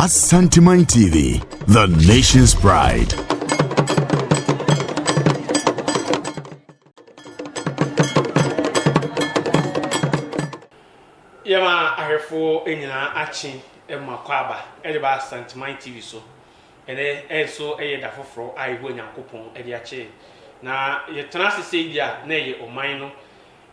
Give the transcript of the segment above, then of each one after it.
Asantuma TV, the nation's pride. Yama ahefo enyina achi emakwaba edeba Asantuma TV so ene so da foforo ayeho nyankopon ede achi na yetena sese dia na ye oman no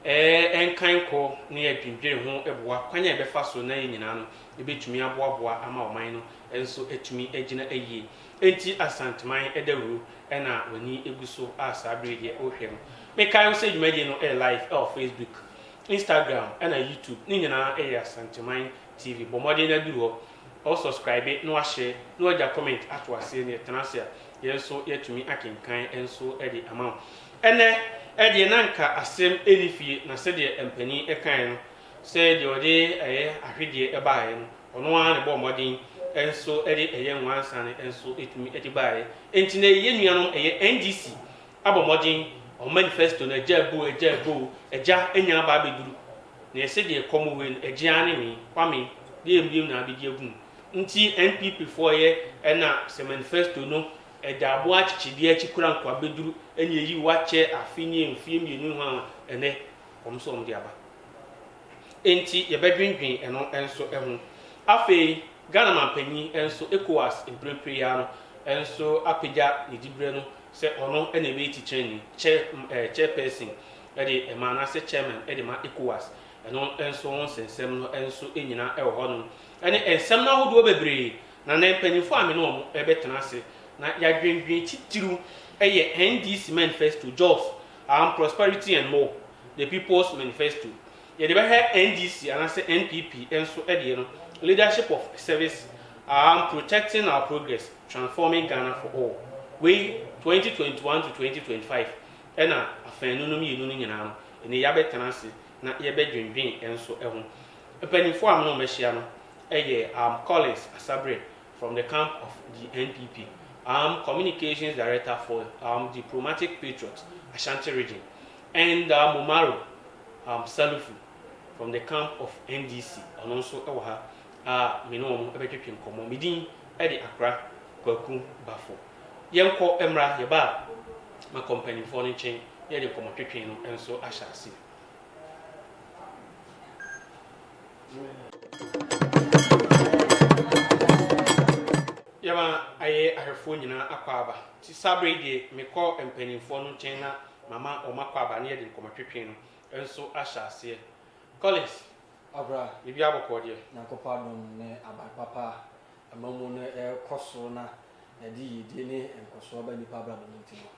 enkan ko ne adwindwere ho eboa kwanya ebefa so na yenyina no ebetumi aboaboa ama oman no enso etumi agina ayie enti Asantuma edawuru ena wani eguso asabre de ohwe no mekai so adwumaje no live Facebook, Instagram and YouTube. Ninyana Asantuma TV. Bomodi na duo. Or subscribe no share no comment at was saying tenasia. Yes, so yet to me akin kind and so eddy amount. And Eddie Nanka asem edifi na said the empany a kind said your day a hiddy a buy on one a bomodin and so eddy a young one son and so it me eddy buy. And today Yenian a NDC abomodin or manifesto na jabu eja enya ba beduru na ese de komo ejiane mi kwame de mbiem na abedi agun nti NPP for ye na se manifesto no edabo achichide achikura nkwa beduru enya yi wache afini mfie mienu ho ene komso omde aba enti ye bedwindwin eno enso ehu afi Ghana mampanyi enso ECOWAS imprepare ya no enso apega nidibre no se ono ene be teaching chairperson ede emana se chairman ede ma ECOWAS eno enso won sensem no enso enyina e wo hono ene ensem na hodo bebre na na mpanifo ame no mo ebetena se na yadwendwen titiru eye NDC manifesto jobs prosperity and more the people's manifesto ye de be NDC and say NPP enso ede no leadership of service protecting our progress, transforming Ghana for all. We 2021 to 2025. Ena afenunum yenunu nyina ene yabe tenase na yebe dwendwen enso ehun. Epanifo am no mehia no eye Collins Asabre from the camp of the NPP. Communications director for Diplomatic Patriots Ashanti region, and Momaro Salufu from the camp of NDC and also ewa mino ebetwetwe nkomo midin ede Accra Kwaku Bafo yenko emra yeba ma company for no chen ye de nkomo twetwe no enso ahyase yama aye ahefo nyina akwaba ti sabre de mekọ empanifo no chen na mama o makwaba na ye de nkomo twetwe no enso ahyase Collins Abra, bibi abokọ de Nyankopɔn adom ne abapapa amamu no koso na di yidi ne enkoso ba nipa abra no ntino.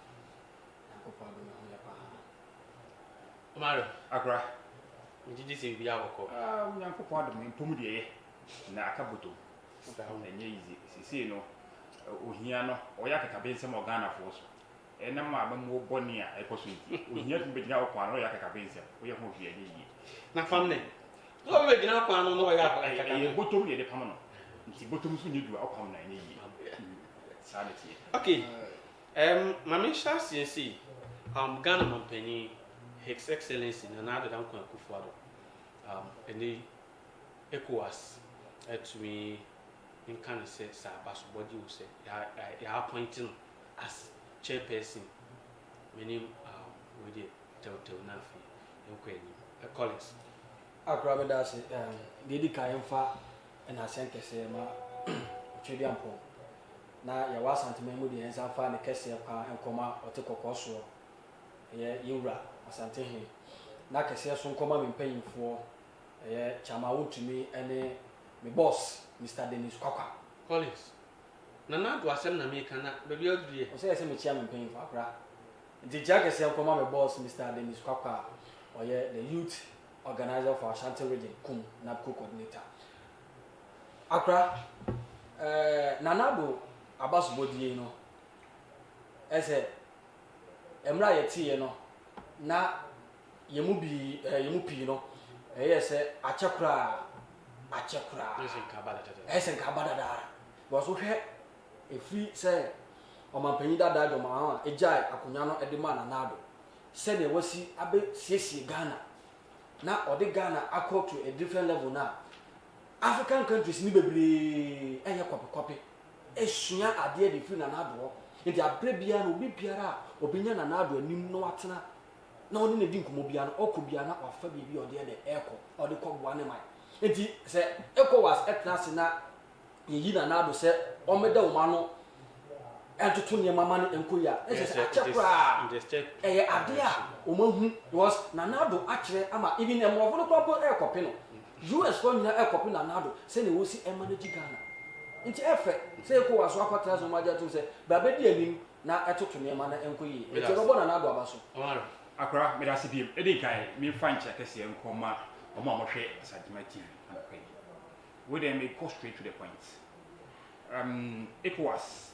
Nyankopɔn adom ne pa. Omaro Accra ndidi se bibi abokọ Nyankopɔn adom mpom de ye na akaboto na nye yizi sisi no ohia no oya kakabe nsem Ghana fo so ena ma ba mo boni a ekoso nti ohia tun begina okwa no oya kakabe nsem oya ho hwia ye yi na famne so we gina kwa no no ya kaka botom ye de pam no nti botom so nyedu akwam na nye yi sanity okay mama sha CNC Ghana mampani His Excellency Nana Addo Dankwa Akufo-Addo ene ECOWAS etumi in can say sa baso body will say ya appointing as chairperson meaning with the tel nafi enkwani Collins Akra me da se dedi kaemfa na senkese ma twedi ampo na ya wa Asantuma mu de ensa fa ne kese pa enkoma otekokọ so ye yewura Asante he na kese so nkoma me mpanyimfo ye chama wotumi ene me boss Mr. Dennis Kwakwa Collins Nana Addo asem na me kana baby odie o say me chia me mpanyimfo Akra ndi ja kese nkoma me boss Mr. Dennis Kwakwa oye the youth organizer for Ashanti region kum NABCO coordinator Accra Nana Addo abasubodie no ese emra yetie no na yemu pi no ese achekura ese nkabada dara boso hwe efi se omampanyi dada do ma ejai akonya no edema Nana Addo se de wasi abe siesie Ghana na odi Ghana akọ to a different level now African countries ni bebree eye kwape esua ade de fi na nado nti abre bia na obi biara obinya na nado anim no atena na oni na di nkomo bia no okobia na wafa bia ode de eko ode kogboa ne mai nti se ECOWAS etna se na yeyi na nado se omeda wo ma no entoto ne mama ne enkoya ese achekra eye ade a o mahu was na nado akire ama even emofo no kwapo ekope no US for nyina ekope na nado se ne wosi emanage Ghana nti efe se ECOWAS akwatra so maja to se ba bedi anim na etoto ne mama na enkoyi nti robo na nado abaso akra me da CPM edi kai me fanche kese nkoma omo amohwe Asadima TV anakai we dem me go straight to the point ECOWAS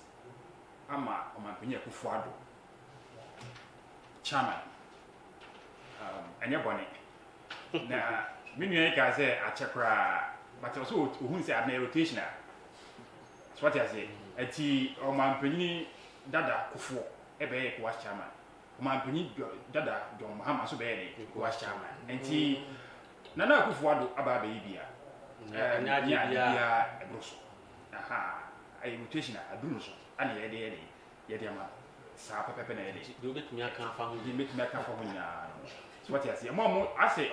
ama omanpenye Akufo-Addo chairman anya bone na menu ka say achekra but also ohun say na rotation so what I say ati omanpenye dada Akufo ebe ECOWAS chairman omanpenye dada John Mahama so be ECOWAS chairman enti Nana Akufo-Addo aba be bia anya bia ebroso aha ai rotation adunu so ani yede ama sa pepe na yede do betumi aka afa ho di betumi aka afa ho nya so what you say mo ase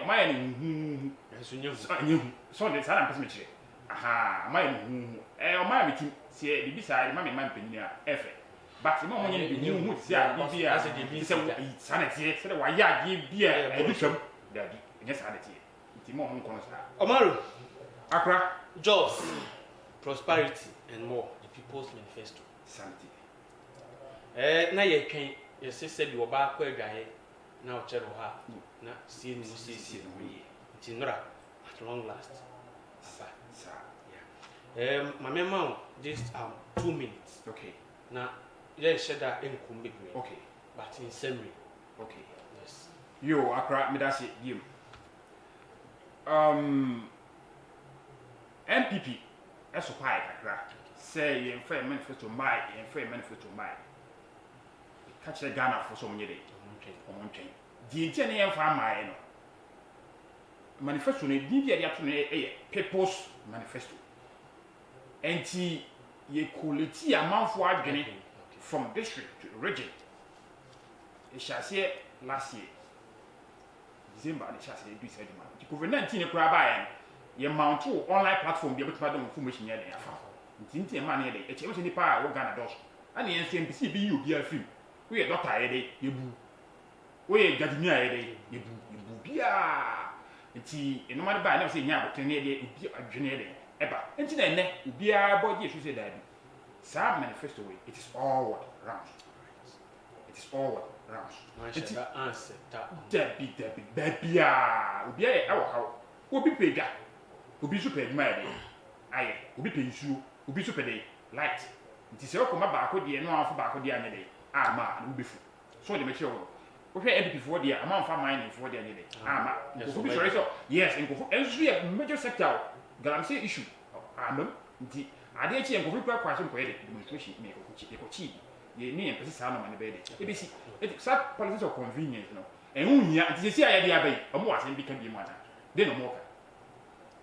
omaye ni enso nyehu so de sa na mpese me kire aha omaye ni omaye me tim se bibi sa de ma me mpanyin a efe but mo nye bi hu ti a bibi a se sa na tie se de wa ya gi bi a edutwam dadi nya sa de tie nti mo nkono sa Omaro akra jobs prosperity and more the people's manifesto santi na ye twen ye se bi oba akwa adwaye na o chere ha na sie ni sie no ye nti nora at long last sa yeah mama ma just 2 minutes okay na ye sheda enkum bebre okay but in summary okay yes yo akra medase dim MPP eso kwai kakra say ye frame manifesto mai ye frame manifesto mai ka kire Ghana for so mnyede omontwen di ntia ne ye fa mai no manifesto ne di dia ato ne ye people's manifesto enti ye quality amanfo adwene from district to region it shall say last year December it shall say do said man the COVID-19 ne kura ba ya ye mount online platform bi betuma dem information ya dey afa ntinti ma na dey e che ni pa wo Ghana dos ana ye NPC bi yu bi afim wo ye doctor ye dey ye bu wo ye gadimia ye dey ye bu bia nti enoma ne ba na se nya aboten ne dey obi adwene dey eba nti na ene obi a body esu se da bi sa manifesto way it is all what round it is all what round it answer that debi bia obi a e wo hawo obi pega obi super adwuma ya dey aye obi pe nsuo obi super dey light nti se okoma ba ko de no afo ba ko de anya dey ama no befu so de me che wo hwe MPP for dey ama mfa mining for dey anya dey ama obi sorry so yes nkofo ensu ye major sector galamsey issue amam nti ade echi nkofo kwa kwa so mpoye dey demonstration me ko chi ye ni empese sa no ma ne be dey ebisi sa politics of convenience no enhunya nti se aya dey abai omo wasen bi ka bi mu ata de no mo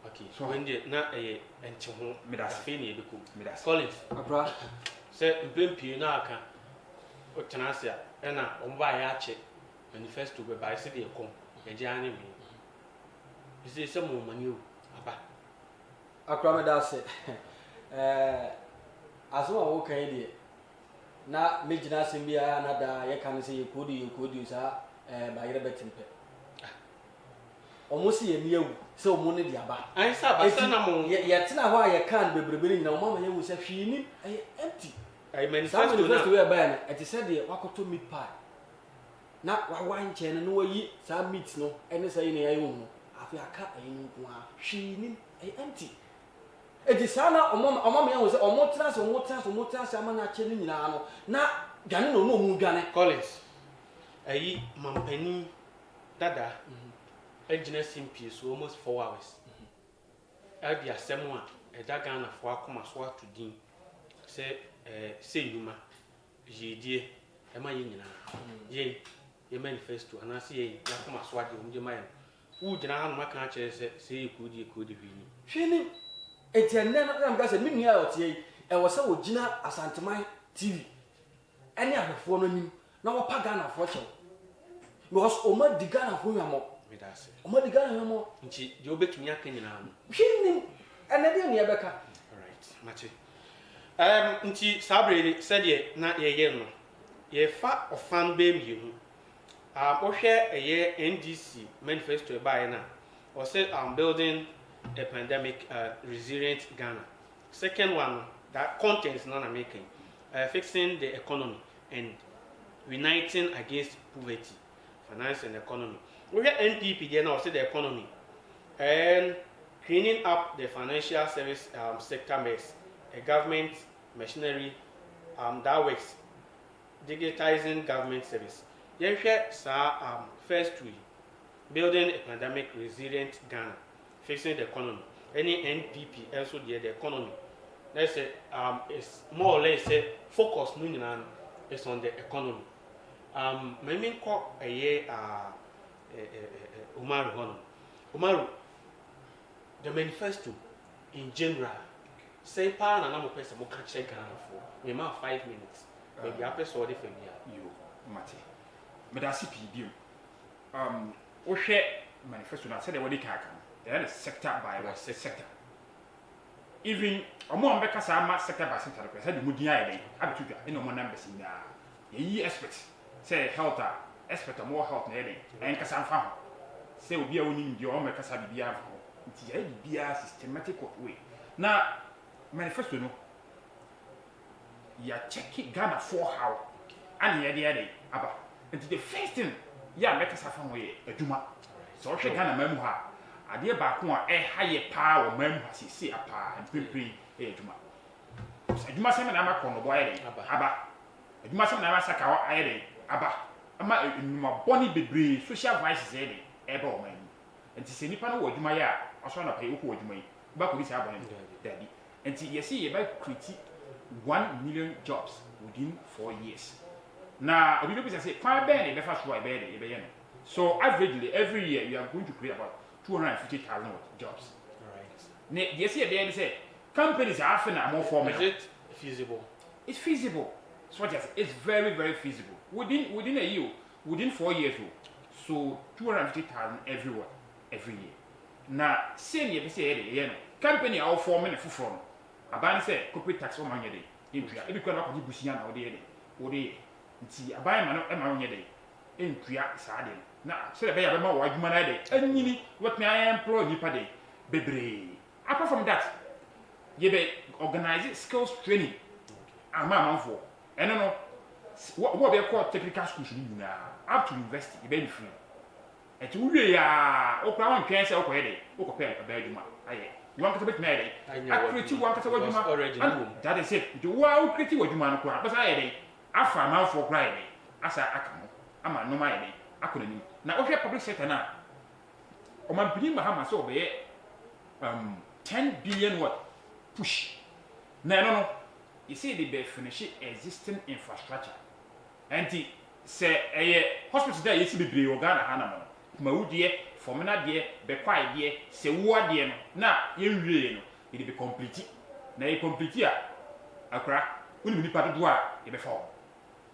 okay so when the na enti ho medafe ne ebeku medafe Collins akra se mpempi na aka o tenasia e na omba ya ache manifesto be ba se de kom e je anye me ise se mo mani o aba akra me da se aso wo kan de na mejina se bia na da ye kan se ye kodi sa ba yere betimpe omo si ye miawu se omo ne diaba an sa ba sa na mo ye tena ho a ye kan bebrebe nyina omo ma ye wo se hwini empty ai manifesto manifesto we ba na eti se de wakoto meat pie na wa nche no wayi sa meat no ene sa yin ya yi wo afi aka ayin nko a hwini empty eti sa na omo ma ye wo se omo tena se ama na che ni nyina no na dwane no mu dwane Collins ayi mampani dada engineer simpie so almost 4 hours abi asem a eda Ghana fo akoma so atudin se nyuma yedie e ma ye nyina ye manifesto ana se ye akoma so ade omje ma ye wo gyina ha no maka kyerɛ sɛ kodi hwini hwini enti enne na mka sɛ me nua a ɔte yi ɛwɔ sɛ wɔgyina asanteman tv ɛne ahwɛfoɔ no anim na wɔpa Ghanafoɔ kyɛw because ɔma di Ghanafoɔ hwamɔ medase ɔma di Ghana hwamɔ nti deɛ wobɛtumi aka nyinaa no hwini ɛnɛ deɛ ne yɛbɛka alright mache nti saa bere sɛdeɛ na yɛyɛ no yɛfa ɔfan bɛɛ mmienu wohwɛ ɛyɛ NDC manifesto ɛbaeɛ no or say building a pandemic resilient Ghana. Second one, that content is not making, fixing the economy and uniting against poverty, finance and economy. We have NPP there now, say the economy and cleaning up the financial service sector mess, a government machinery that works, digitizing government service. Then first three, building a pandemic resilient Ghana, fixing the economy. Any NPP also the economy. Let's say it's more or less say focus is on the economy. Maybe call a year Umaru, the manifesto in general. Say pa na mo pesa mo ka check Ghana for. We ma 5 minutes. Maybe I pesa all the family. You mate. Medasi PB. Ohwe manifesto na say the wodi kan kan. There is sector by sector. Even omo ambeka sa ma sector by sector ko say the mudin ayi abetu dwa ene omo numbers nya. Ye expert say health expert more health na eden en kasa mfa ho. Say obi a woni ndi o me kasa bibia ho. Nti ya bibia systematic way. Na manifesto no ya check Ghana for how and ye dey aba. Nti the first thing ya make kasa fa ho ye adwuma. So hwe Ghana mamu ha ade ba ko a haye pa wo mamu ha sisi apa mpempem adwuma. Adwuma sem na ma kono boy dey aba. Adwuma sem na ma saka wo aye dey aba. Ama enuma boni bebre social vices dey eba wo mamu. Nti se nipa no wo adwuma ya aso na pay wo ko adwuma yi ba ko bi se abone daddy. Nti yesi ye ba create 1 million jobs within 4 years. Now, we don't say 5 billion, the first one, so averagely every year you are going to create about 250,000 jobs. Right. Yes, they say companies are often more formal. Is it feasible? It's feasible. So it's very, very feasible. Within a year, within 4 years, so 250,000 everywhere, every year. Now, same year, say, company are forming a full Abani say corporate tax on my day. If you are not Busian or day. Nti aban ma no e ma onye dey entua saade na se be ya be ma wo adwuma na dey anyini what me I employ nipa dey bebre apart from that ye be organize skills training amanfo eno no wo be call technical schools ni na up to university e be free eti wo wie ya okra wan twen se okoye dey okope ba adwuma aye you want to be me dey akreti wan kasa wadwuma that is it do wa akreti wadwuma no ko abasa aye dey afa amanfo kra ide asa aka mo ama no ma ide akonani na ohwe public sector na o man pini mahama so be 10 billion what push na no you see the be finish existing infrastructure anti say hospital there yesi bebre o Ghana ha na mo ma wudie formina de be kwai de se wo de no na ye nwie no it be complete na e complete a akra uni nipa do a e be fa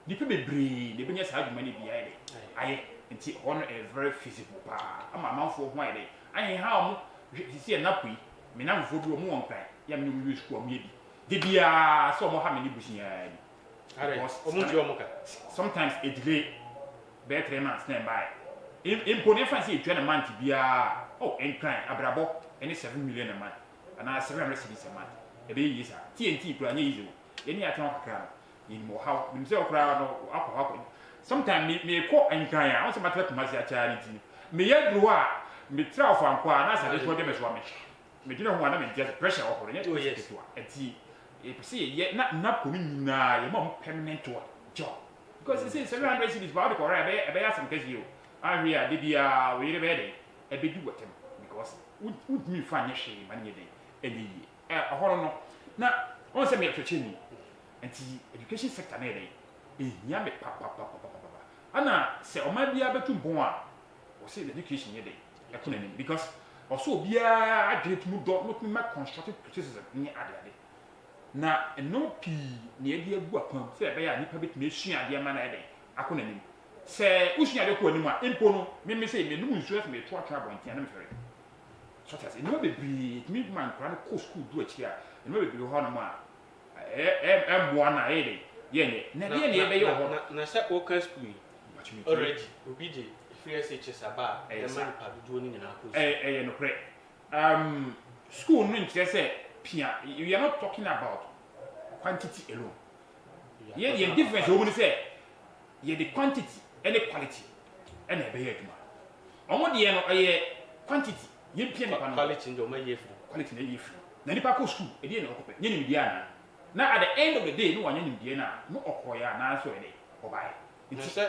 nipa bebre de benya sa adwuma ne bia ide aye nti on a very feasible pa ama amanfo ho ide aye ha mo sisi na pui me na mfo do mo won kan ya me wi school mo yebi de bia so mo ha me ni busia ni sometimes a delay be 3 months na buy impone fancy 20 month bia oh en kan abrabo any 7 million a month ana 700 cedis a month e be yi sa TNT kura nya yizo eni aton kakra ni mo how nim se okra no akọ sometimes me ko enkan ya on se matter to masia charity me yadru a me tra of anko na sa de so de me so me dina ho na me get pressure okoro nya to yes enti e se ye na ko nyina ye mo permanent job because say 700 cities ba de ko ra be ya some case you and we are de bia we re be de e be du watem because would me fa nya hwe ma nya de eni ahoro no na on se me twache ni anti education sector na dey ehia me pa ana se o ma bia betu bon a o se education ye dey economy because also bia adwene mu do no ma constructive criticism ni ade na no pi na edi agu apam se ebe ya nipa betime sua ade ma na ede economy se usua ade ko anim a empo no me say me no nsuo me to atwa bontia na me fere so that no be bi me man kra no ko school do achi a no be bi ho no ma mo na ede ye na de ne ebe ye ho na se oka school already obi de free SHS aba e man pa do ni na ko no pre school no nche say pia we are not talking about quantity alone ye difference o mu ni say ye the quantity and the quality and e be ye aduma omo de ye no ye quantity ye pia ni pa no quality ndo ma ye fu quality na ye fu na nipa ko school e de na okope nye ni dia na at the end of the day no wanya ni dia na no okoya na so e de obae nti se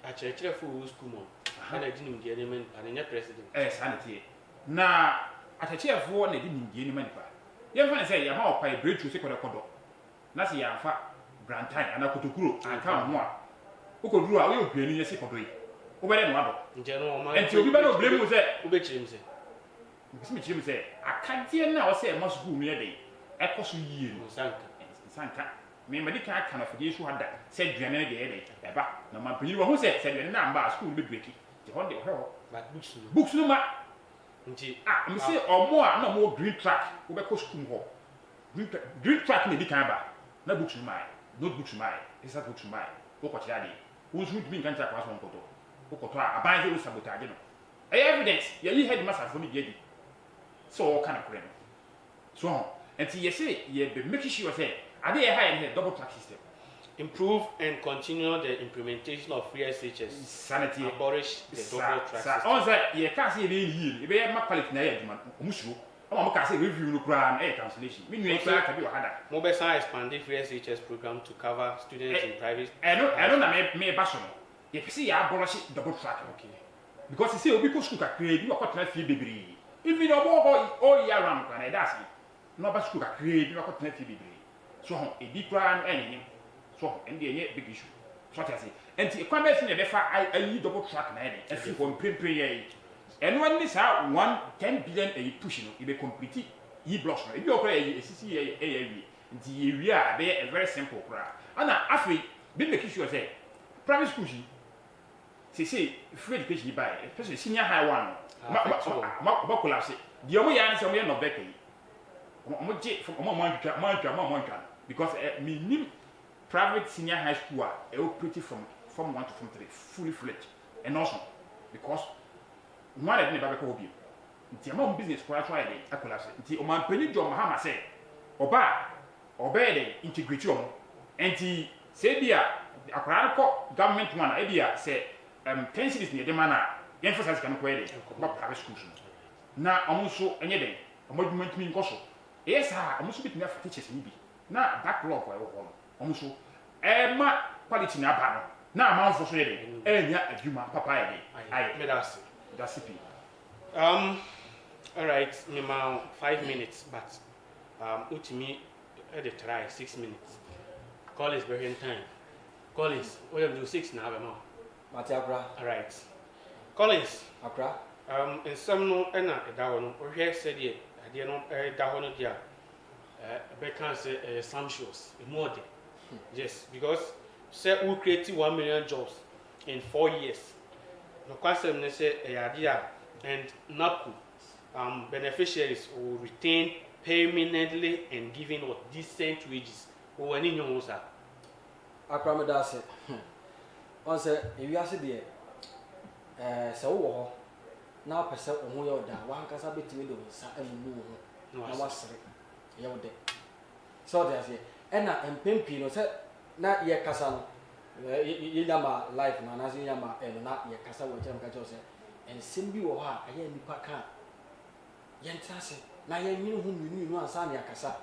a church for school mo na di nim dia ne man pa ne president sanity na atachefo na di nim dia ne man pa ye fa say ya ma opa breakthrough se kodo na se ya fa grantan ana kotokuro aka ho a ukoduru a we obiani ye se kodo yi wo bele no ado nje no o ma enti obi ba no blame mu se wo be chirim se mi chirim se akadie na o se ma school no ye dey ekoso yie no sanka me medical aka na fide su hada se duane de ye dey eba na ma panyi wo ho se duane na amba school be breaki ti ho de ho but books no ma nti me say omo a na mo green track wo be ko school ho green track na di kan ba na books no ma notebooks no ma isa books no ma wo ko tiade wo su mi kan tra kwa so nkoto wo ko to a aban se wo sabotage no evidence ye yi headmaster for me di so all kind of problem so until you say you be making sure say are they high double track system improve and continue the implementation of free SHS sanity abolish the double track system on say you can't say e be ma quality na ya duma omusuro o ma say review no kra na cancellation me nu e kra ka bi o hada mo be say expand the free SHS program to cover students in private I know na me ba so no you see ya abolish double track okay because you say obi ko school ka create bi wakotena fie bebre even all year round na that's no ba school ka create bi wakotena fie bebre so ho edi kra no enyi so and dey big issue so what I say enti equipment na be fa ayi double track na ede afi for prepare ye eno ani sa 110 billion e push no e be complete e blocks no e bi okra ye esisi ye wi nti ye wi a be a very simple kra ana afi be make sure say private schools say free education by especially senior high one ma collapse the omo ya ni say omo no back yi omo je from omo man because minimum private senior high school are operating from form 1 to form 3 fully fledged and also because one of them ba ko obi nti ama business ko atwa dey collapse nti o man pani jo mahama say oba dey integrate omo nti say bia akwara ko government one e bia say 10 cities near the man emphasize can ko dey ba private schools na omo so enye den omo dwumanti mi nkoso yes ha omo so bitimi afa teachers ni bi na backlog ko e wo no omo so ma quality na ba no na amanfo so dey enya adwuma papa e dey I made us that's it all right me ma 5 minutes but utimi e dey try 6 minutes Collins very time Collins we have do 6 na ba ma Mati Akra. all right Collins Akra. in some no na da ho no o hwe said ye ade no da ho no dia be can say some shows more day yes because say we create 1 million jobs in 4 years no kwasem ne say ade and NAPCO beneficiaries will retain permanently and given what decent wages o wani nyo sa Akra me da se on say e wi ase de se wo ho na pese o ho yo da wan kasa betimi de nsa anu ho na wasere ye wo de so de ase ena empempi no se na ye kasa no ye nyama life na na se nyama na ye kasa wo chem ka se ensem bi wo ha aye nipa ka ye ntase na ye nwini hu nwini no ansa na ya kasa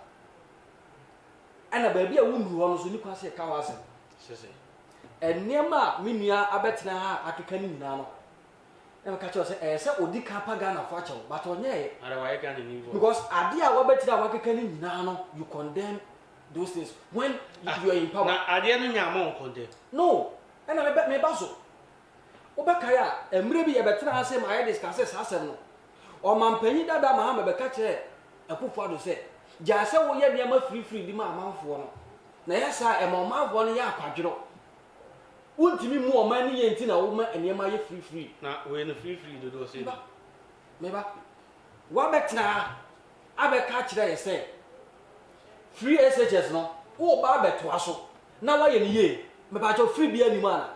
ena ba bia wo nru ho no so nipa se ka wa se sese enema menua abetena ha akeka ni nyina no na ka cho se se odi ka pa Ghana fo acho but onye ara wa Ghana ni because ade a wabetena wa akeka ni nyina no you condemn those things when you are in power na ade no nya mo condemn no ena me ba so obekaya emre bi ye betena ase ma ye discuss asem no o mampanyi dada ma ha me beka kire akufo ado se ja se wo ye niam free di ma amanfo no na ya sa e ma amanfo no ya akwadwero wontimi mu o man ni ye nti na wo ma niam ye free na we no free dodo se meba wa betena abeka kire ye se free SHS no wo ba beto aso na wa ye ni ye meba cho free bia ni ma na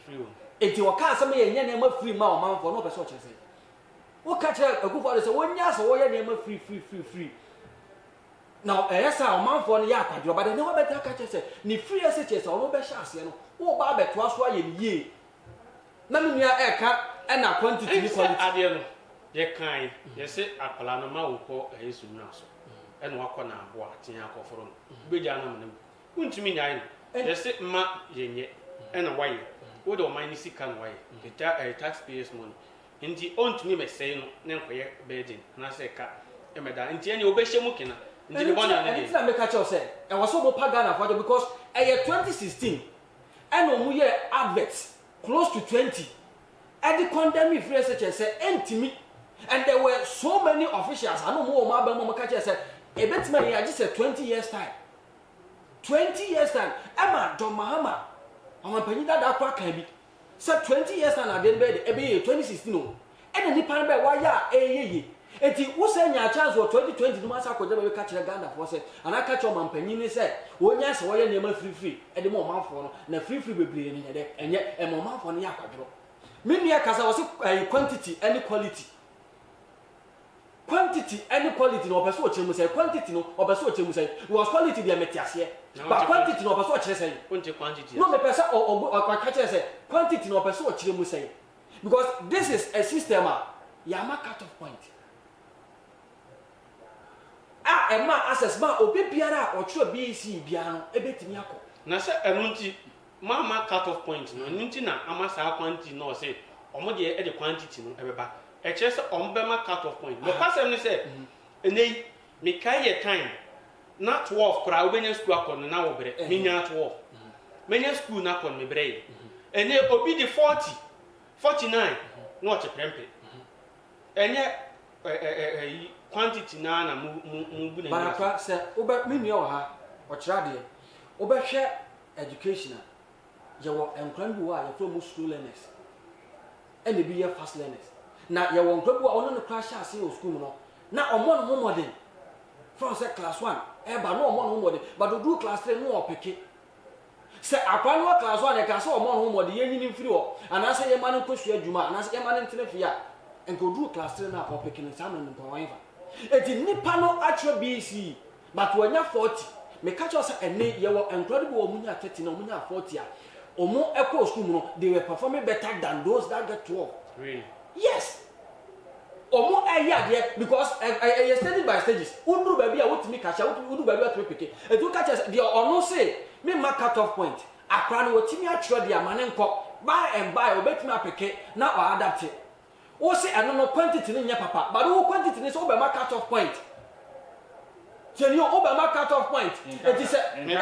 free o enti waka asem ye nya niam free ma o manfo no be so kire se wo ka kire akufo ado se wonya so wo ye niam free now esa o manfo no ya akwadro ba de ne wo beta ka kire se ni free SHS o no be sha ase no wo ba beto aso aye ni ye na me nua e ka e na quantity ni quality ade no ye kan ye se akwala no ma wo ko yesu nwa so e no akọ na abo atia akọforo no beja na menam untimi nyae no ye se ma yenye e na waye wo de o man ni sika no waye the taxpayers money nti ontumi mesei no ne nkoye burden na se ka e meda nti ene obehye mu kina nti ne bona ne nti na me ka cho se e was so mo paga na for because e 2016 and o mu ye advert close to 20 and the condemn free SHS say entimi and there were so many officials I know more about mo ka che say e betima ye agi say 20 years time Emma John Mahama ama panyi dada akwa kan bi say 20 years time na den be e be 2016 o and the pan be wa ya eyeye enti wo say nya chance for 2020 no masa ko be ka kire Ghana for say ana ka cho man panyi ni say wo nya say wo ye nema free e de mo manfo no na free bebre ni de enye e mo manfo no ya kwadro me nua kasa wo say quantity and quality no obeso o chemu say quantity no obeso o chemu say was quality dey metiase but quantity no obeso o chire say unte quantity no me pesa o ka kire say quantity no obeso o chire say because this is a system yama cut off point ma access ma obi biara o chiro BC bia no ebetimi akọ na se enunti mama cut off point no nunti na amasa quantity no say omo de e de quantity no ebeba e chere se ombema cut off point no pasem ni say enei me kai ye time na 12 kra obenya school akọ na wo bere menya 12 menya school na akọ me bere ene obi di 40 49 no o che prempe enye quantity na mu bu na baraka se oba me nua ha o kira de oba hwe education ye wo enkran bi wa ye from school learners and be ye fast learners na ye wo nkran bi wa ono no crash ase o school no na omo no modern from say class 1 e ba no omo no modern but do class 3 no opeke se akwa no class 1 e ka se omo no modern ye nyini mfiri ho ana se ye ma no kosu adwuma ana se ye ma no ntene fia enko do class 3 na opeke no sa no ntonwanfa eti nipa no atro BC but wanya 40 me catch us ene ye wo incredible wo munya 30 na munya 40 a omo echo school no they were performing better than those that get 12 really yes omo aya there because I studied by stages undru baby a wotimi catch undru baby atro peke eti catch us the ono say me mark cut off point akra no wotimi atro the amane nko buy and buy obetimi apeke na o adapt it o say no quantity ni nya papa but o quantity ni so be mark cut off point tell you o be mark cut off point it is me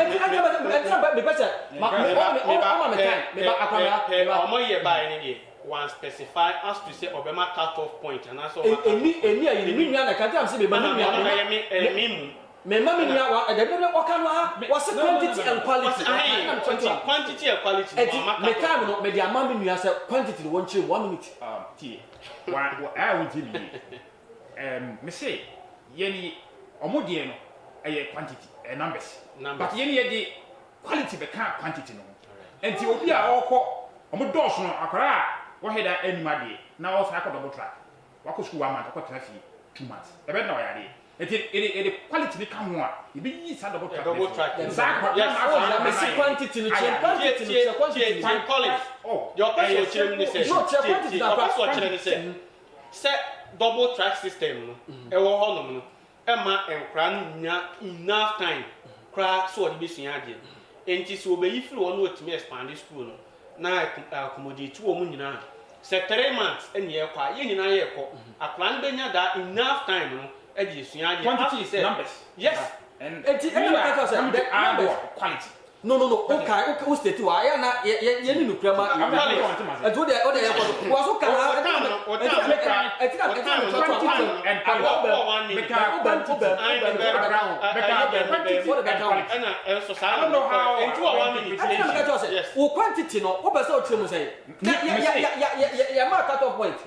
omo ye buy ni dey one specify as to say obema cut off point and so any ayi ni nua na kan am say be ba ni nua me mama nua wa de be o kan wa was quantity and quality quantity and quality me time no me dey am me nua say quantity won chire 1 minute tie wa I won tell you me say yeni omo de no quantity numbers but yeni ye de quality be kan quantity no enti obi a okọ omo dose no akwara wo heda anima de na wo fa akọ double track wako school 1 month akọ trafi 2 months e be na wo yade enti quality be kan ho a e be yi sa double track yes quantity no change quantity college your person chire ni say no quantity na person chire ni say double track system no e wo ho no no e ma enkra nya enough time kra so de be sua ade enti so obeyi firi wo no otimi expand school no na accommodate wo mu nyina se 3 months eni e kwa ye nyina ye ko akran benya da enough time no e de sua ade quantity is numbers yes enti eni ka say the quality No. Okay. O state wa ya na ye ni nukrama. And what they was okay. I don't know how into 1 minute. Yes. O quantity no, o be say o tell me say. Ya ma cut off point.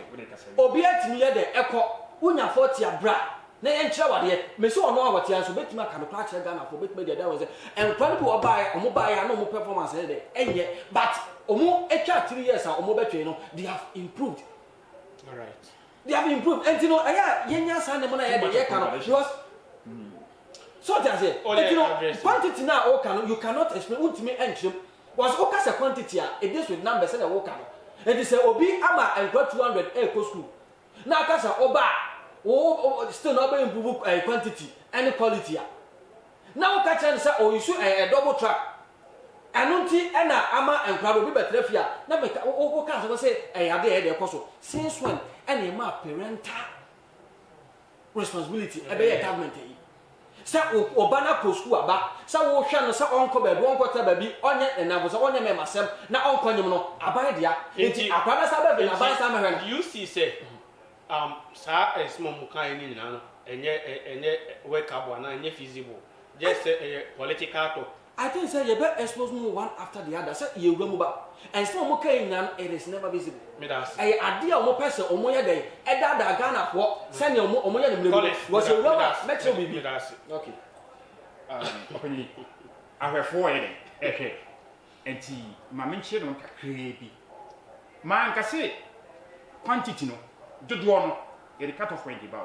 Obi atimi ye de ekọ unya 40 abra. Na enkyere wade me so ono awati anso betimi aka no kra kire Ghana for betimi dey was and kwani bi obae omo bae na omo performance dey enye but omo etwa 3 years omo betwe no they have improved. All right. They have improved and you know aya yenya san dem na ye dey ye kan because so that's it. You know quantity na o kan you cannot explain ultimate entry was o ka say quantity it deals with numbers and o kan and say obi ama enko 200 e ko school na aka say oba still not be improve quantity and quality. Now catch and say you should a double track. And unti ena ama and crowd be better fia. Na make o can say ade dey koso. Since when any ma parental responsibility e be government yi. Say oba na ko school aba. Say wo hwa no say onko ba bi onko ta ba bi onye na bo say onye me masem na onko nyem no aba dia. Enti akwada sa ba bi na aba sa ma hwe no. You see say sa esmo mukan ni na no enye workable na enye feasible just political talk. I think say you better expose me one after the other say you go ba and some mukan na it is never visible Me das ade a omo person omo ye dey eda da Ghana for send omo ye dem level was you rubber metro bibi. Okay opini ahwefo ye dey ehwe enti ma menche no kakre bi ma nka se quantity no dodo no ye cut off point ba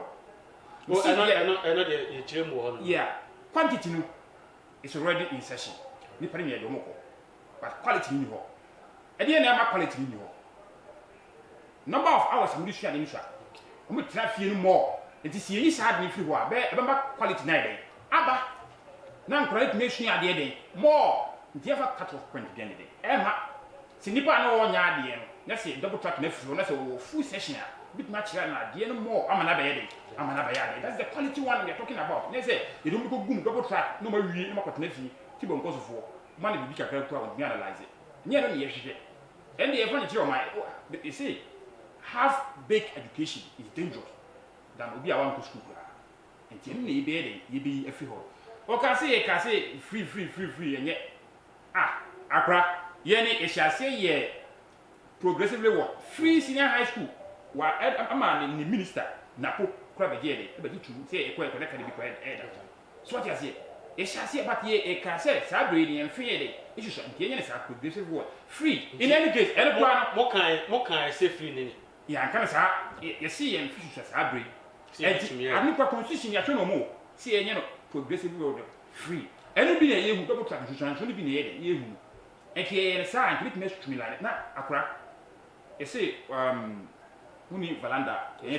o eno de chiremu ho no. Yeah, quantity no is already in session ni pare me do moko but quality ni ho e dey na ma quality ni ho number of hours we do share ni sha o mo tra fie no more it is ye sad ni fi ho a be ma quality na dey aba na quality me hwe ade dey more nti ever cut off point again dey e ma si nipa na wo nya ade no na say double track na fi ho na say wo full session a bit match na ade no more amana ba ye dey amana ba ya dey that's the quality one we are talking about na say you don't go gum double track no ma wi no ma kwatena fi ti bon ko so fo ma na bibi kakra ko a we analyze nye no ye hwehwe and the event you my they say half baked education is dangerous than obi a wan go school and tin na ibe dey ye bi afi ho o ka say free enye akra ye ni ehyiase ye progressively what free senior high school wa ama ni minister na ko kura be dey e be tu say e ko na ka bi ko e so what you say ehyiase but ye e ka say sa bre ni enfe ye dey issue so nke ye na sa progressive what free in any case any plan mo kan say free ni ya kan sa ye see ye issue sa bre ani kwa constitution ya twa mo see ye no progressive world free any bi na ye hu double track constitution bi na ye hu enke ye sa nke bi na stream line na akura e say Uni Valanda, ye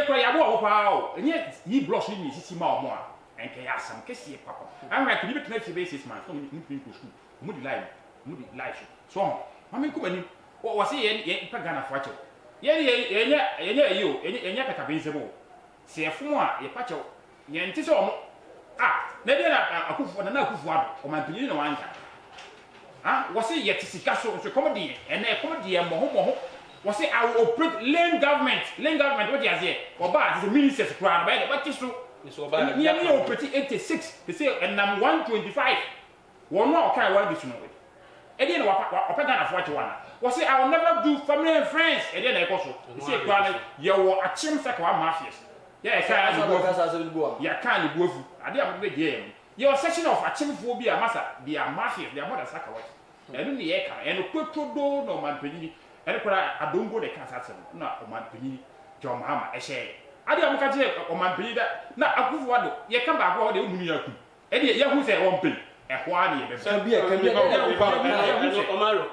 kwa ya bo pa o enye yi blocks ni sisi ma o mo a enke ya sam kesi papa an ra kini betena fi basis man so ni pin ko school mu di live so ma men ko bani o se ye pa Ghana fo ache ye enye kata benzemo se efo a ye pa che ye nti se o mo na dia na akufu na akufu ado o man pin ni na wanka wo se ye tisika so comedy ene comedy e mo ho was say I will operate lane government what you say oba is the ministers crowd by what is so oba ni operate 86 they say and number 125 one no okay one this no e dey na opa Ghana for one was say I will never do family and friends e dey na e ko so say crowd ye wo achim saka wa mafias yeah ka ya ka ni buafu ade am be dey your section of achimfo bi a masa they are mafias they are more than saka what e no ye ka e no kwotodo no man panini ene kora adongo de kasasem na omanpanyi John Mahama ehye ade am ka je omanpanyi da na akufu ado ye ka ba go de ohunu yaku ene ye hu se won pe ehwo ani ye be so bi e ka bi omaro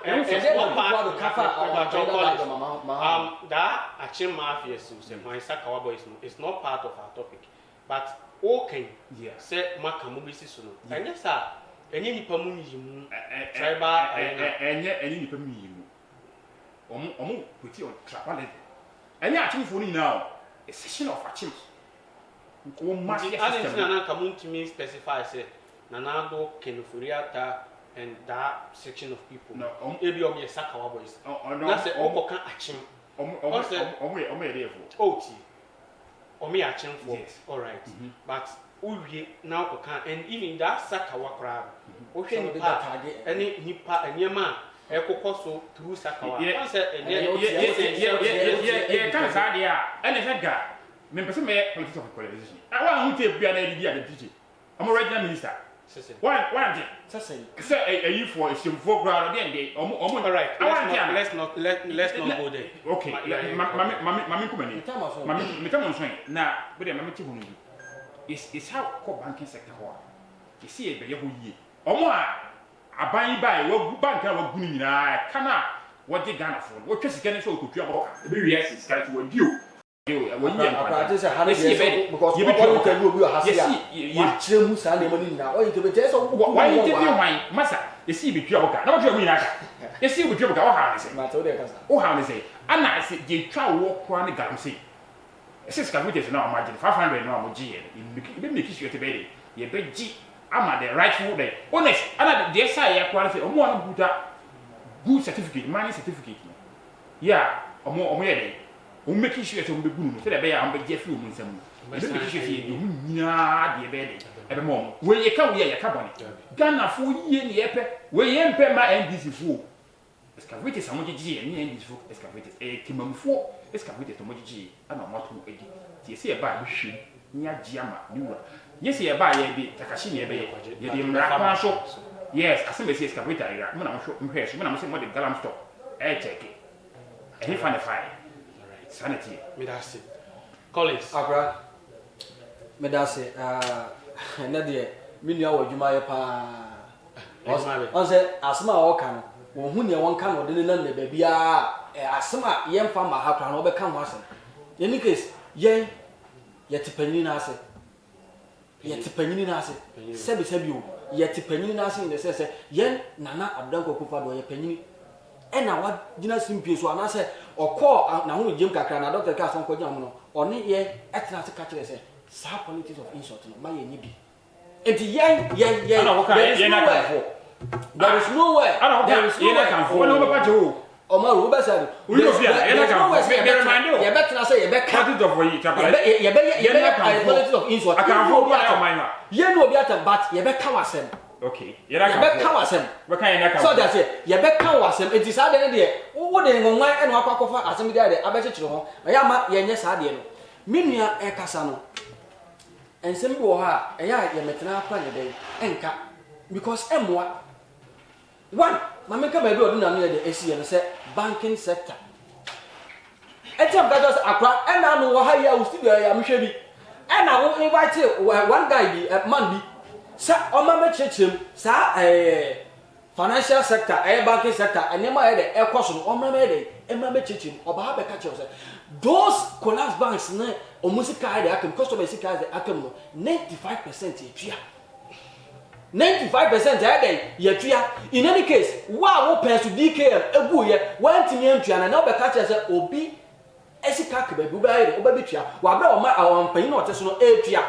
da achim mafia so say my Sakawa boys no it's not part of our topic but okay say maka mo bisi so no enye sa enye nipa mu yimu tribal enye nipa mu yimu omo put on trapal level any achimfo ni now a session of achims ko mass system na come to me specify say Nanado, Kenofuriata, and that section of people. No, Maybe on your Sakawa boys. no, That's the Oko can action. OT. Omi action for. Yes. All right. But we now can, and even that Sakawa crowd. Okay, any nipa and your man. Eko koso through Sakawa. Yeah, can't say there. And it's a guy. Me person me politics of coalition. I want to be an idea the teacher. I'm a regional minister. One thing. Say a youth for a simple crowd again. They all right. Let's not go there. Okay. Mami kumeni. Mami come on swing. Now, but mami tibu nubi. It's how co banking sector ho. You see e be ye ho yie. Omo aban bai wo bank a wo gunu nyina kana wo de Ghana for. Wo twesi kene so okotua bo. E be wi yes start wo dio. Because what you can do, why you tell me why, Massa? You see, with your car, not your minaka. You see, with your car, how say, and I said, you try walk one gamsey. A sister is now imagine 500 normal G. You make you to bed. You bet G. I'm at the right foot there. Honest, and the SI quality or one good certificate, money certificate. Yeah, or more day. Making sure to be good, so that they are Jeffrey Winsome. Making sure you are the bed at the moment. Where you come here, your company. Ghana for ye in the epe, where you pay my NDC for. Excavated some G and the NDC excavated a Timon 4, excavated to Moji, and I'm not to edit. You see a bad machine near Giama, Newer. Yes, you buy a bit, Takashini, you didn't wrap so. Yes, as soon as he's excavated, when I'm sure when I'm saying what the galam stop, I take it. And he find a fire. Sanity. Medasi. Collins. Abra. Medasi. Nadia. Minya wa juma ya pa. Onse asma o kan. Wo hu ne won kan o de nan ne ba bia. Asma yen fa ma ha kra no be kan ho ase. Any case, yen yetipanyini na ase. Yetipanyini na ase. Sebi o. Yetipanyini na ase in the sense yen nana Adanko Kufa do yepanyini. Ena wa gina simpie so anase okọ na hu jem kakra na doctor ka so ko gina mu no oni ye etra se ka kire se sa politics of insult no ma ye nyi bi enti ye there is nowhere no be paje o Omar who be said we no fear ye na kan fo be remind o ye betra say ye be ka politics of yi chapala ye be politics of insult akan fo ba o man ye no obi ata but ye be ka wasem. Okay, you are wasem. What kind of so that's it. You be kan wasem. It is ade ne wo de ngonwan e no akwakofa asem de ade abechechiro ho. Ya ma ye nye sa ade no. Menua e kasa no. Ensem bi wo ha e ya ye metena akwa ne de enka because emwa one mameka ba bi oduna no ye de esi ye no say banking sector. Etem ka just akwa e na no wo ha ya studio ya mhwe bi. E na wo invite one guy bi man bi sa oma me chechem sa financial sector banking sector anema e de ekoso oma me de ema me chechem oba ha be ka che say those collapse banks na omusika de akem customer sika de akem no 95% etua 95% de yetua in any case wa wo pensu DKM egu ye wantimi antua na oba ka che say obi esika ke ba bu ba ye oba betua wa bra o ma awampanyi na oteso no etua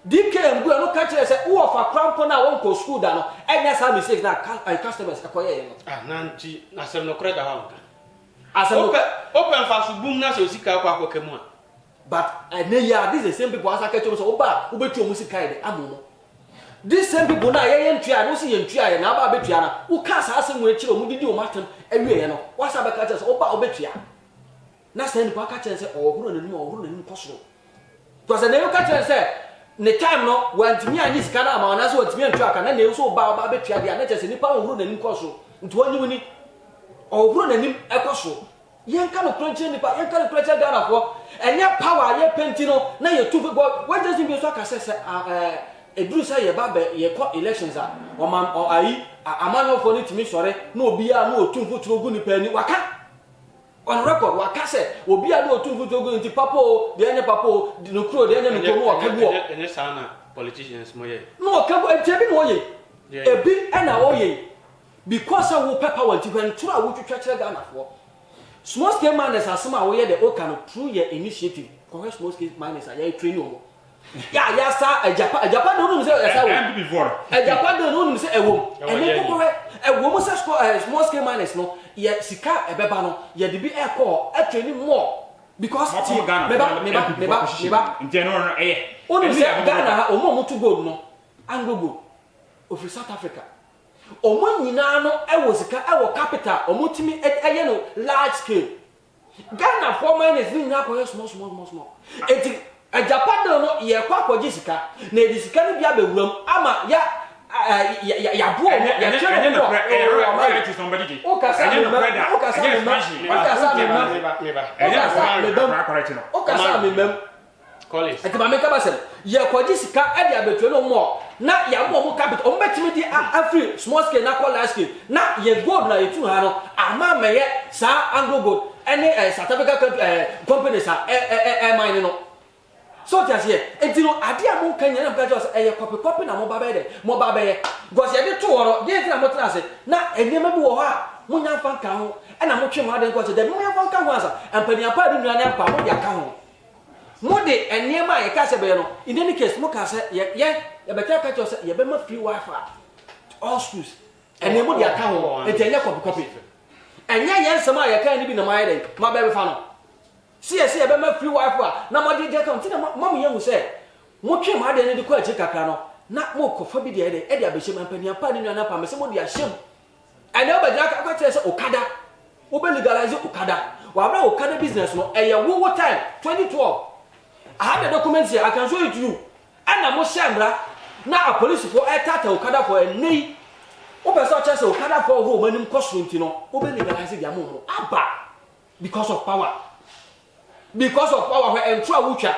DKM go no catch say wo of crampo na won ko school da no enya sa mistakes na customers akoye no nanti asem no kreda ha asem open fa subum na so sika akwa akokemu a but ne ya this the same people asa catch so oba wo betu musika ide amomo this same people na ye ntua no si ye ntua ye na aba betua na wo ka sa asem wo akire wo didi wo matem awie ye no wasa be catch so oba obetua na say ni kwa catch say ohuro na nim kosoro to say ne yo catch say ne time no wantimi anyi sika na ma na so wantimi antua aka na ne so ba betua dia na chese nipa ohuru nanim koso nti wanyi wuni ohuru nanim ekoso yenka no kronche nipa yenka no kronche Ghana fo enye power ye penti no na ye tu go when does be so aka sese eduru say ye ba be ye ko elections a o man o ayi amanyo fo ni timi sore na obi a na otumfo turogu nipa ni waka on record waka se obi a na otumfo turogu nti papo de enye papo no kro de enye no komo wakagu enye sana politicians mo ye no wakagu ebi no ye ebi na o ye because we pepper want when try we twetwere Ghana for small scale miners asema we ye the o can through your initiative correct small scale miners are ye train o ya sa Japan no say ya sa and before Japan no say ewo ene kokore ewo mo say small scale miners no ye sika ebeba no ye de bi e call actually more because meba in general onu say Ghana ha omo to gold no Anglo gold of South Africa omo nyina no ewo sika ewo capital omo timi eye no large scale Ghana for miners ni nyina ko small enti Japan no ye kwa kwaji sika na edi sika no bia bewuram ama ya bo no ya chere no right is somebody ji o ka sa me Collins ati ba me ka ba sem ye kwaji sika e dia betu no mo na ya mo capital o betimi di afri small scale na call large scale na ye gold na yetu ha no ama meye sa Anglo Gold any South Africa company sa mine no so just here entino ade a mo kan yana ka just copy na mo ba be because ye dey to woro dey tina mo tena se na enema bi wo ha mo nya fa kan ho e na mo twe mo ade ko se dey mo nya fa kan ho asa empani apa de nuane apa mo dia kan ho mo de enema ye ka se be no in any case mo ka se ye be ka just se ye be ma free wifi all schools enema dia kan ho entenye copy enya ye nsema ye kan ni bi na ma ye dey ma be fa no see e be ma free wifi na mo de account na mo ye hu se mo twe ma de ne de ko achi kakra no na mo ko fa bi de e de abehye mampani apa ni nuana pa me se mo de ahyem ene obaja aka tell say okada wo be legalize okada wa bra okada business no e ye wo time 2012 I have the documents here I can show it to you and mo shambra na a police for tata okada for a nei wo be so chese okada for ho manim koso nti no wo be legalize dia mo aba because of power where entro awutwa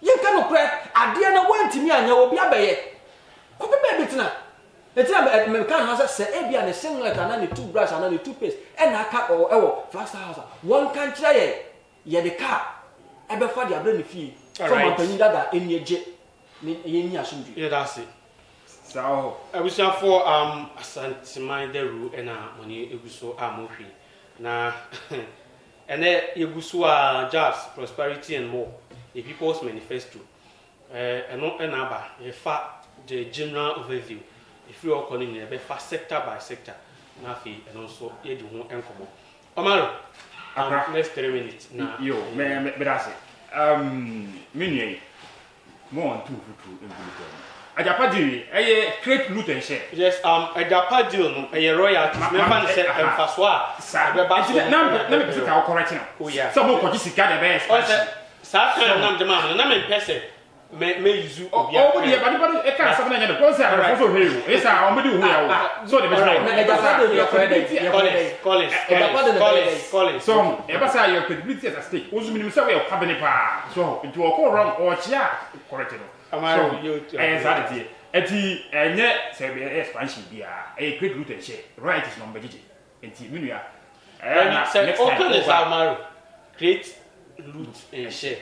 yen ka no pre ade na wantimi anya obi abaye ko be betina etina me kan ha se e bia ne singlet ana ne toothbrush ana ne toothpaste e na aka ewo Flagster house one kan kire ye de car e be fa de abra ne fie so man panyin dada eni eje ne ye ni asomdwe yeah that's it so abusia for Asanteman Deru na moni eguso amohwi na ene yeguso jobs prosperity and more the people's manifesto eno enaba fa the general overview if you are calling e be fa sector by sector na fi eno so ye di ho enkomo omaro next 3 minutes na yo me that's it minye mo on two Ajapa deal create loot and share yes Ajapa deal no royalty never say emfaso a be ba so na me pese ka correct now oh yeah so mo ko sika the best sa kan na de ma na me pese me use obi a o de ba e ka sa na nya de ko say a so heyo e sa o me di hu ya o so the best Collins so e ba say your credibility at stake ozu minimum say we cabinet pa so into o ko wrong o chia correct no Amaro exactly eti enye say be expansion bia e create root and share right is number gigi enti minua na say open is Amaro create root and share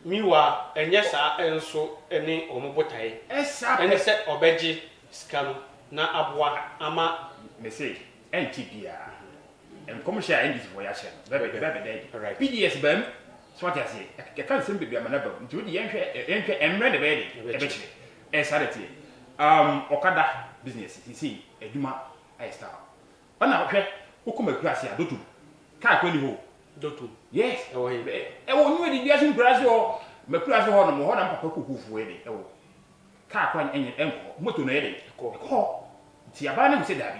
miwa enye sa enso ene omobotae ene se obeji skano na aboa ama message enti bia en commercial endis voyage bebe right PDS bem so what I say I can't simply be a man about nti we yenhwe emre de be de be chire sanity okada business see eduma I start ona hwe ukuma krasi adotu ka kwani ho dotu yes e wo nwe di dia sin krasi ho me krasi ho no mo ho na papa kokufu e de e wo ka kwan enye enko moto no e de ko ti aba na mse dabi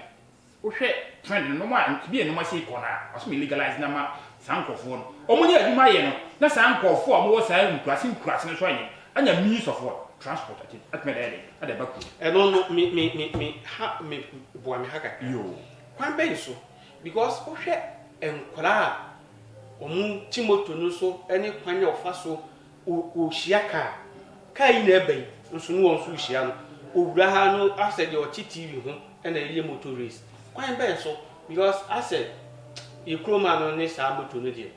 wo hwe trend no ma bi no ma sei ko na aso me legalize na ma sankofo no omunye adwuma ye no na sankofo mo wo sai nkurase no so anye anya means of what transport at me there at the back no me ha me boa me haka yo kwan ben so because wo hwe enkwala omu timoto no so ene kwan ye ofa so o hia ka yi na eben nso no won so hia no owura ha no ase de o TV ho ene ye motor race kwan ben so because ase Ikroma no ne sa moto no de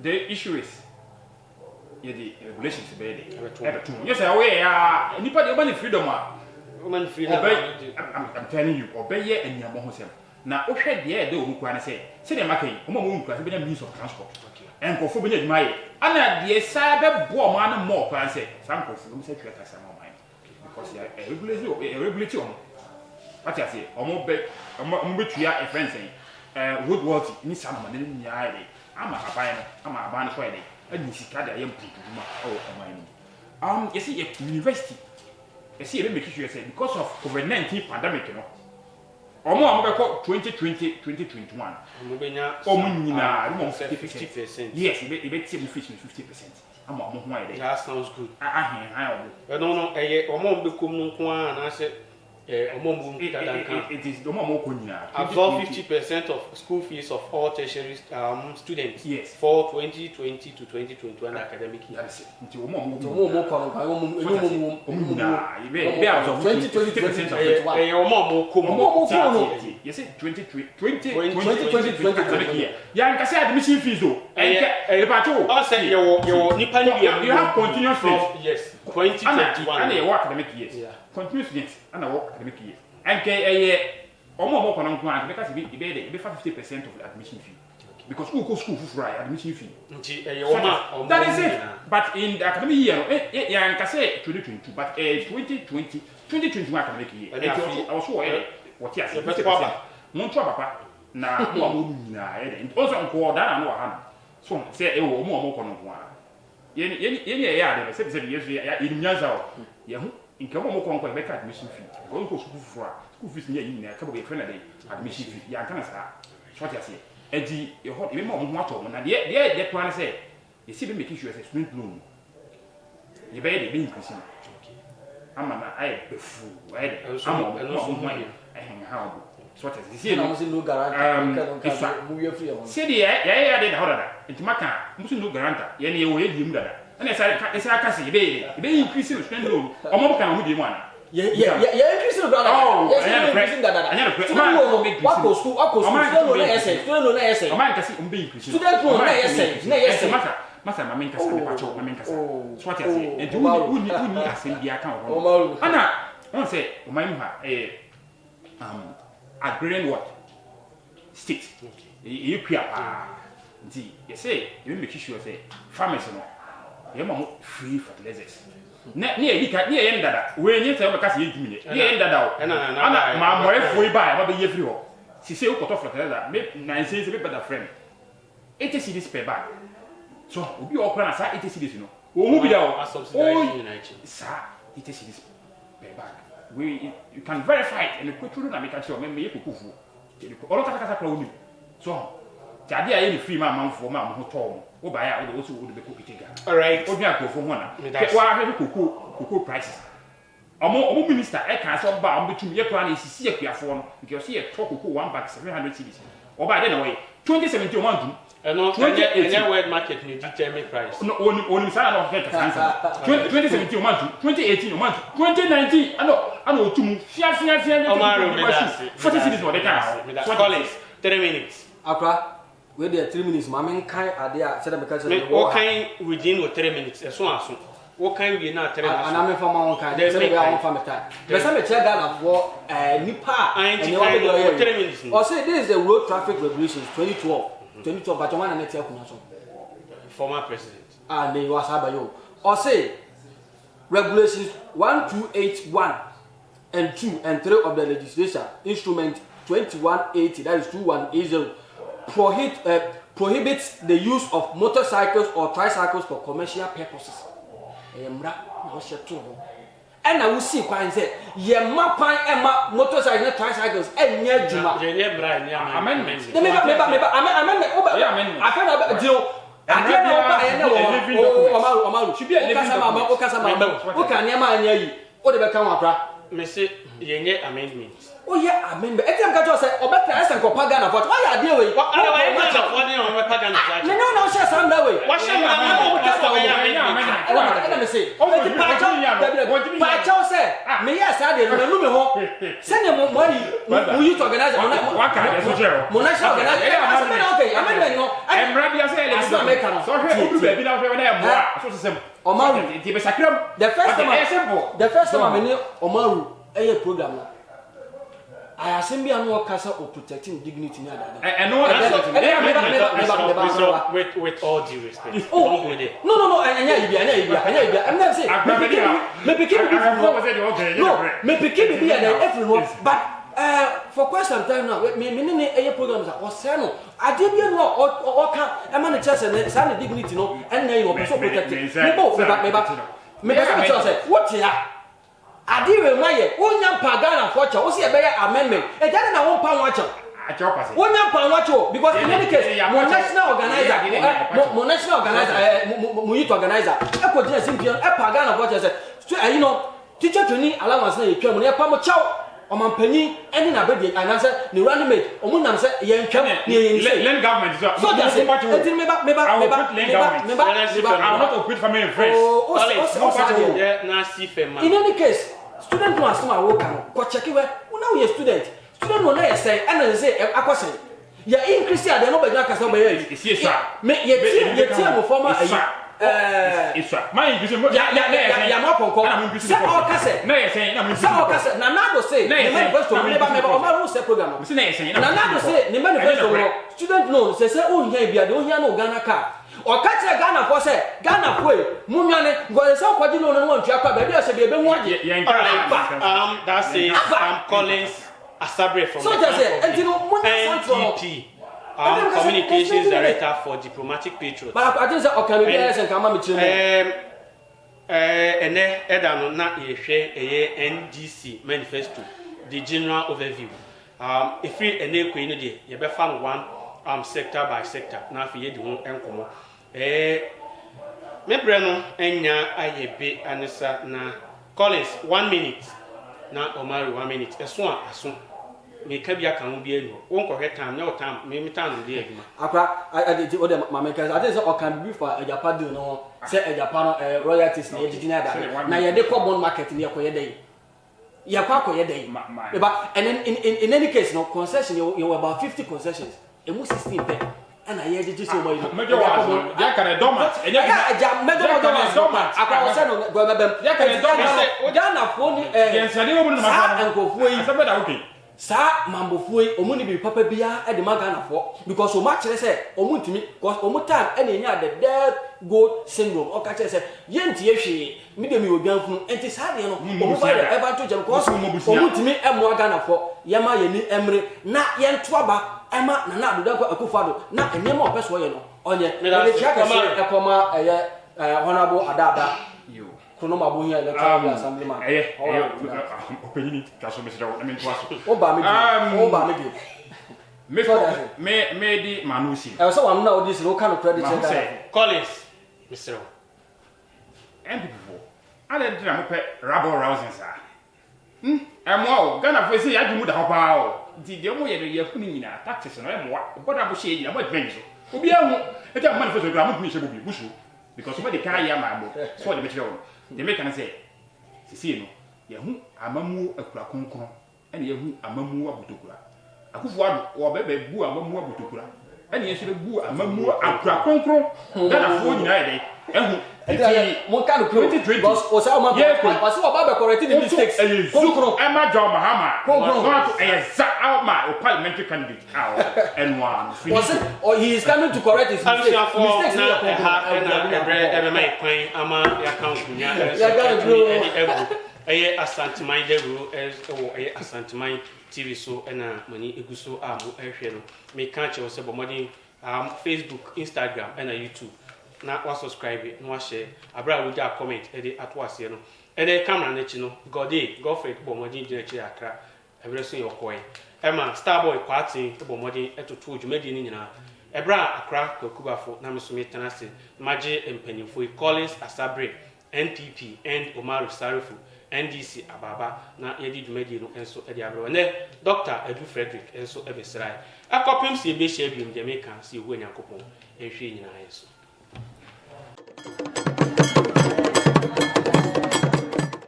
the issue is the regulations be there yes I way nipa de obani freedom a woman freedom I'm telling you obeye anyamo ho sem na ohwe de e de omu kwa na say se de makai omo mo nkura se be na means of transport enkofo be na adwuma ye ana de sa be bo mo ana mo kwa say sam kofo no se twa kasa mo man because ya regulate omo what I say omo be tua e friends wood water ni sam ma ne nya ye ama aban no so ye ani sika da ye mputuma o oman ni you see university you see e make sure say because of COVID-19 pandemic no omo be ko 2020 2021 omo be nya omo nyina mo 50%. yes e be tie 50% ama omo ho ayede that sounds good omo no omo be kom nko a na se omo it is omo ko nyina absorb 50% of school fees of all tertiary students yes for 2020 to 2021 academic year. Yes, nti omo kono kan omo nyina be absorb 2020 omo kom you see 2020 academic year ya nka say admission fees o e ba to o say you nipa ni you have continuous fees yes 2021 and your academic years continuous students and our academic years and omo kono nko an because e be 50% of the admission fee because school for admission fee nti that is it but in the academic year ya nka say 2022 but 2021 academic year it also what yes 50% monto papa na mo nyina e also nko da na no ha so say e wo omo kono nko an yeni ya de se yesu ya nyanza o ye hu nke mo ko nko be ka admission fee go nko school fees ni yin na ka bo ye friend dey admission fee ya kan sa so what you say edi ye ho be mo ato mo na de plan say ye si be make sure say student loan ye be de be increase ama na ai be fu ai ama mo how so what you say no no guarantee mu ye free am see de ya de da hodada intimaka musu no guarantee ye ne ye wo ye di mu dada na esa aka se be increase no spend loan omo kan ho di mu ana ye increase no brother ye increase dada what go school student loan na essay o man kasi o be increase student loan na essay masa mamen kasa me pacho mamen kasa so what you say and uni asem bia kan ho ana on say o man ha agrarian what state e pia pa nti you say you make sure say farmers no ye ma free fertilizers ne ye ye ndada we nye se o ka se ye dimi ne ye ndada o ana ma mo efoi ba ma be ye free ho si se o koto fertilizer me na se be better friend 80 cedis per bag so obi o kra na sa 80 cedis no o hu bi da o sa 80 cedis per bag you can verify it and kweturu na make sure me ye kokufu olo kata kra oni so jadi ayi ni free ma manfo ma mo to mo wo ba ya wo so wo be kokitega all right obi akofo ho na wa he koko prices omo minister e kan so ba omo betum ye kra na esisi ye kuafo no because ye to koko 1 bag 700 cedis oba de na we 2017 o man dum no any world market ni determine price no oni sana no get answer 2017 o man dum 2018 o man 2019 ano otum fia 40 cedis no de kan so call it 3 minutes akra we there 3 minutes ma men kan ade a say dem ka say what kind within 3 minutes so what kind we na 3 minutes ana me fama won kan say we are on fama time but say me check that for nipa and you want 3 minutes or say this is the road traffic regulations 2012 but one na tell kuna so former president and they was abayo or say regulations 1281 and 2 and 3 of the legislation instrument 2180 that is 2180 prohibits the use of motorcycles or tricycles for commercial purposes. Emra no sheto ho. And I will see kwan say ye mapan ema motorcycles tricycles enya adwuma. Ye ne bra ni amendment. Me amendment oba. Afa na deal. Ade na oba ye na wo Omaru. Okasa ma. Oka ne ma anya yi. O de be kan wakra. Me say ye nye amendment. Oh yeah, amendment. Etem ka to say obeta esen ko paga na vote. Why are they way? Why you paga na vote? No, share some that way. What share Let me say. Pacho say, me yes I dey no me ho. Send them money. We you to organize what can I say? Monasha organize. Okay, amendment no. Emra bia say le so make am. So he obu be bi na hwe na emboa. So se Omaru. Ti be sakram. The first time me Omaru program no. I assume be no kasa or protecting dignity na dada. And no with all due respect. Oh, don't go there. no, I'm not saying. Me pikin be everyone, but for quite some time now, me a programs are no. I did you know or can a man chest and sign dignity no, and then you are so protected. Me what ya? I did remind one young Pagana for you, see a better amendment, and then I won't pound watch. One young pound watch because in any case, more national organizer, Munito organizer, I could just simply a Pagana watch as a you know, teacher to need allowance, you come near Pamo Chow. Oman penny any na bedi and answer the running mate omunam say yen twam len government so just say I will not quit family and friends in any case student no asoma wo kan ko check we now you student no na say and say akwase ya increase ya de no be kasa be ya me ye tie mo former it's right. My English is ya mo ponko say o kase na ye say na mo say o kase na do say the manifesto me ba o ma say program no say na ye say na do say the manifesto no student no say o hia bia de o hia no Ghana car o ka tire Ghana for say Ghana for mu nwane go say o kwaji no no ntua kwa ba bia say be hu age that's it. I'm Collins Asabre from so just say entino mu NDP communications director for Diplomatic Patriots. But I think that okay, maybe I can come and edano na yehwe NDC manifesto, the general overview. If we ene ko ino de ye be fan one sector by sector na afi ye de ho enkomo. Me bre no enya ayebe anisa na Collins 1 minute na Omari 1 minute. Eso me ka bia kan bi enu won ko hetam na otam me tan no de aduma akra I did o de mama kan I think say o kan bi for Ejapa deal no say Ejapa no royalties na ejiji na da na ye de ko bond market ne ko ye dey ye kwa ko ye dey but and in any case no concession you about 50 concessions e mu 16 pe and I ejiji so mo you mejo wa ya kan dormant enya ja mejo dormant akra o say no go mebem ya kan dormant Ghana fo ni yensade wo mu no ma fa enkofuo yi asabeda okay sa mambofuo omuni bi papa bia e de magana fo because o ma kire say omuntimi because omutan e na enya the dead gold syndrome o ka kire say yentie hwe mi de mi odwanfunu enti sa de no omu ba de ever to jam because omuntimi e mo agana fo yema yeni emre na yento aba ema na na adoda kwa akufado na enema opeso ye no onye me de chaka say e koma eye honorable adada you kono mabunya electoral assemblyman opinion kaso me sedawo me ntwaso oba me di manusi e so wanu na odi se no kan credit check Collins Mr. people ale dira mo pe rabble rousing sa emo Ghana fo se ya dwumu da hopa o di de mo ye ye kunu nyina taxes no emo wa boda bo she nyina mo adwen so obi ahu e ta manifesto gra mo kunu she bobi busu because somebody can ya ma bo so de metwe wo de make can say sisi no ye hu amamu akura konkon ene ye hu amamu abutokura akufo ado wo bebe bu amamu abutokura ene ye sire bu amamu akura konkon Ghana fo nyina ye de ehu mo kan ko because o sa o ma ba so ba be correct the mistakes konkon Emma John Mahama not a ma o parliamentary candidate and one or he is coming to correct his mistakes na my kwan ama ya kan kunya eye Asanteman Deru eye Asanteman TV so na mani eguso amu ehwe no me kan che se bomodin Facebook, Instagram and YouTube na wa subscribe na wa share abra we da comment e dey atwase no e dey camera na chi no Godfrey bomodin dey chi akra everything your coin Emma Starboy Kwatin bomodin etoto dwumadi ni nyina ebra akra kokubafo na mesome tenase maje empanifo Collins Asabre NPP and Omar Sarifu NDC Ababa na yedi dwumadi no enso e dey abro ne Dr. Edu Frederick enso ebesrai akopim si ebe hia biom Jamaica si ewu Nyankopon ehwe nyina yeso